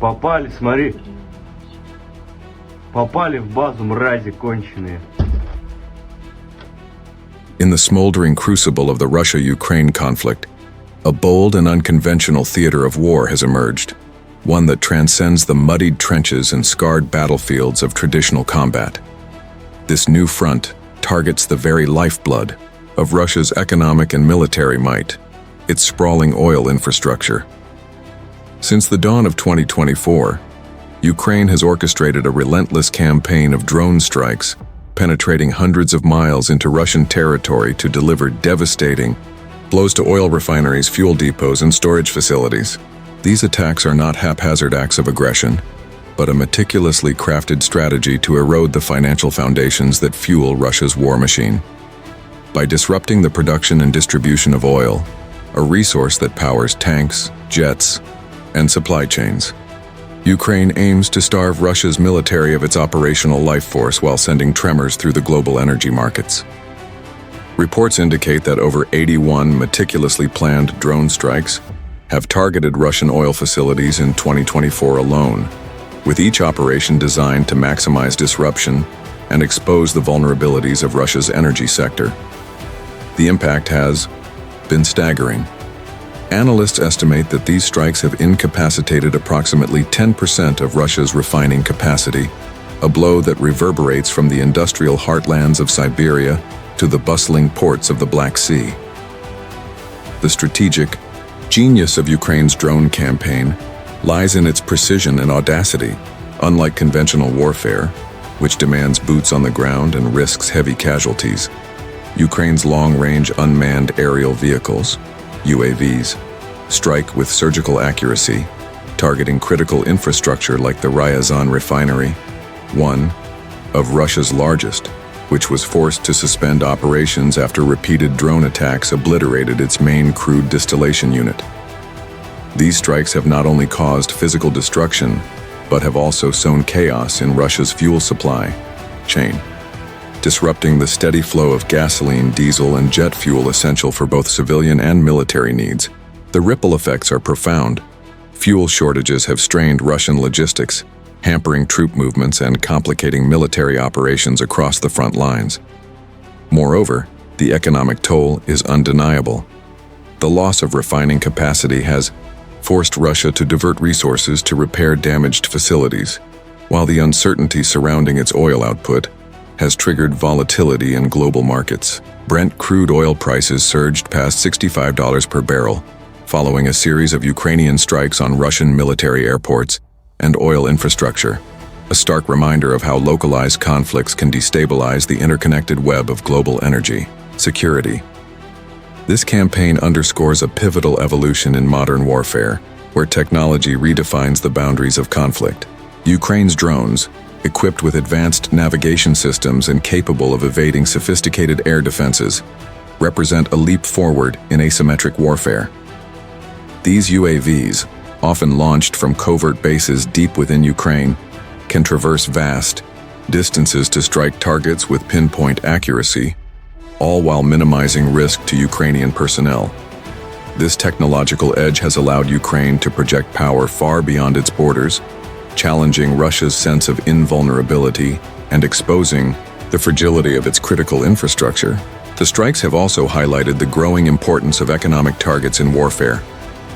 Попали, смотри. Попали в базу, мрази конченые. In the smoldering crucible of the Russia-Ukraine conflict, a bold and unconventional theater of war has emerged, one that transcends the muddied trenches and scarred battlefields of traditional combat. This new front targets the very lifeblood of Russia's economic and military might, its sprawling oil infrastructure. Since the dawn of 2024, Ukraine has orchestrated a relentless campaign of drone strikes, penetrating hundreds of miles into Russian territory to deliver devastating blows to oil refineries, fuel depots, and storage facilities. These attacks are not haphazard acts of aggression, but a meticulously crafted strategy to erode the financial foundations that fuel Russia's war machine. By disrupting the production and distribution of oil, a resource that powers tanks, jets, and supply chains, Ukraine aims to starve Russia's military of its operational life force while sending tremors through the global energy markets. Reports indicate that over 81 meticulously planned drone strikes have targeted Russian oil facilities in 2024 alone, with each operation designed to maximize disruption and expose the vulnerabilities of Russia's energy sector. The impact has been staggering. Analysts estimate that these strikes have incapacitated approximately 10% of Russia's refining capacity, a blow that reverberates from the industrial heartlands of Siberia to the bustling ports of the Black Sea. The strategic genius of Ukraine's drone campaign lies in its precision and audacity. Unlike conventional warfare, which demands boots on the ground and risks heavy casualties, Ukraine's long-range unmanned aerial vehicles, UAVs, strike with surgical accuracy, targeting critical infrastructure like the Ryazan refinery, one of Russia's largest, which was forced to suspend operations after repeated drone attacks obliterated its main crude distillation unit. These strikes have not only caused physical destruction, but have also sown chaos in Russia's fuel supply chain, disrupting the steady flow of gasoline, diesel, and jet fuel essential for both civilian and military needs. The ripple effects are profound. Fuel shortages have strained Russian logistics, hampering troop movements and complicating military operations across the front lines. Moreover, the economic toll is undeniable. The loss of refining capacity has forced Russia to divert resources to repair damaged facilities, while the uncertainty surrounding its oil output has triggered volatility in global markets. Brent crude oil prices surged past $65 per barrel, following a series of Ukrainian strikes on Russian military airports and oil infrastructure, a stark reminder of how localized conflicts can destabilize the interconnected web of global energy security. This campaign underscores a pivotal evolution in modern warfare, where technology redefines the boundaries of conflict. Ukraine's drones, equipped with advanced navigation systems and capable of evading sophisticated air defenses, represent a leap forward in asymmetric warfare. These UAVs, often launched from covert bases deep within Ukraine, can traverse vast distances to strike targets with pinpoint accuracy, all while minimizing risk to Ukrainian personnel. This technological edge has allowed Ukraine to project power far beyond its borders, challenging Russia's sense of invulnerability and exposing the fragility of its critical infrastructure. The strikes have also highlighted the growing importance of economic targets in warfare,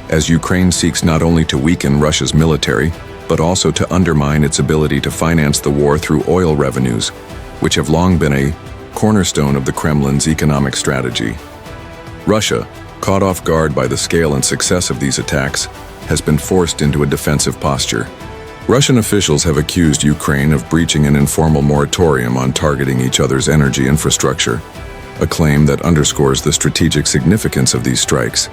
as Ukraine seeks not only to weaken Russia's military, but also to undermine its ability to finance the war through oil revenues, which have long been a cornerstone of the Kremlin's economic strategy. Russia, caught off guard by the scale and success of these attacks, has been forced into a defensive posture. Russian officials have accused Ukraine of breaching an informal moratorium on targeting each other's energy infrastructure, a claim that underscores the strategic significance of these strikes.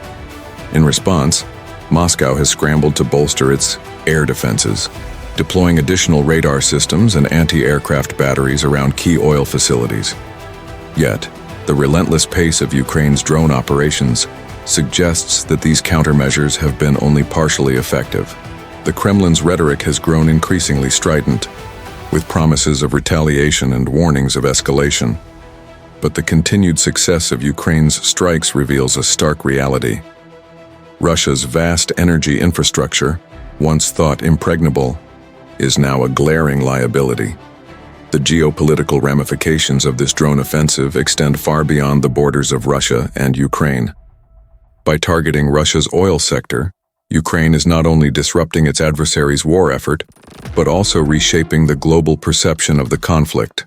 In response, Moscow has scrambled to bolster its air defenses, deploying additional radar systems and anti-aircraft batteries around key oil facilities. Yet, the relentless pace of Ukraine's drone operations suggests that these countermeasures have been only partially effective. The Kremlin's rhetoric has grown increasingly strident, with promises of retaliation and warnings of escalation. But the continued success of Ukraine's strikes reveals a stark reality. Russia's vast energy infrastructure, once thought impregnable, is now a glaring liability. The geopolitical ramifications of this drone offensive extend far beyond the borders of Russia and Ukraine. By targeting Russia's oil sector, Ukraine is not only disrupting its adversary's war effort, but also reshaping the global perception of the conflict.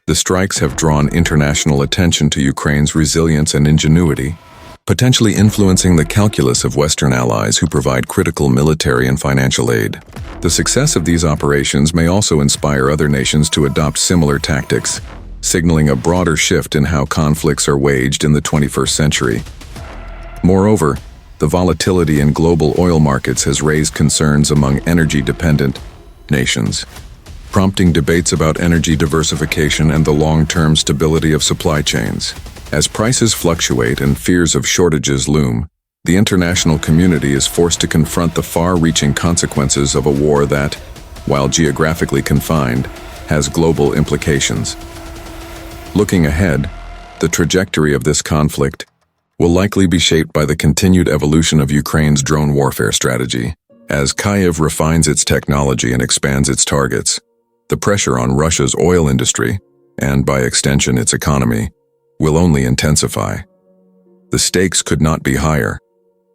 The strikes have drawn international attention to Ukraine's resilience and ingenuity, potentially influencing the calculus of Western allies who provide critical military and financial aid. The success of these operations may also inspire other nations to adopt similar tactics, signaling a broader shift in how conflicts are waged in the 21st century. Moreover, the volatility in global oil markets has raised concerns among energy-dependent nations, prompting debates about energy diversification and the long-term stability of supply chains. As prices fluctuate and fears of shortages loom, the international community is forced to confront the far-reaching consequences of a war that, while geographically confined, has global implications. Looking ahead, the trajectory of this conflict will likely be shaped by the continued evolution of Ukraine's drone warfare strategy. As Kyiv refines its technology and expands its targets, the pressure on Russia's oil industry, and by extension its economy, will only intensify. The stakes could not be higher.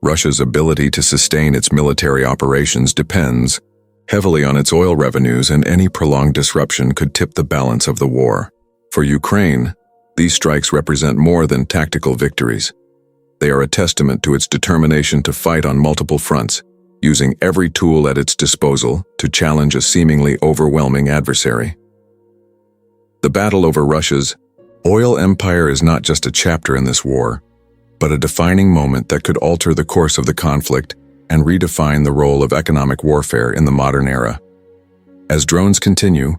Russia's ability to sustain its military operations depends heavily on its oil revenues, and any prolonged disruption could tip the balance of the war. For Ukraine, these strikes represent more than tactical victories. They are a testament to its determination to fight on multiple fronts, using every tool at its disposal to challenge a seemingly overwhelming adversary. The battle over Russia's oil empire is not just a chapter in this war, but a defining moment that could alter the course of the conflict and redefine the role of economic warfare in the modern era. As drones continue,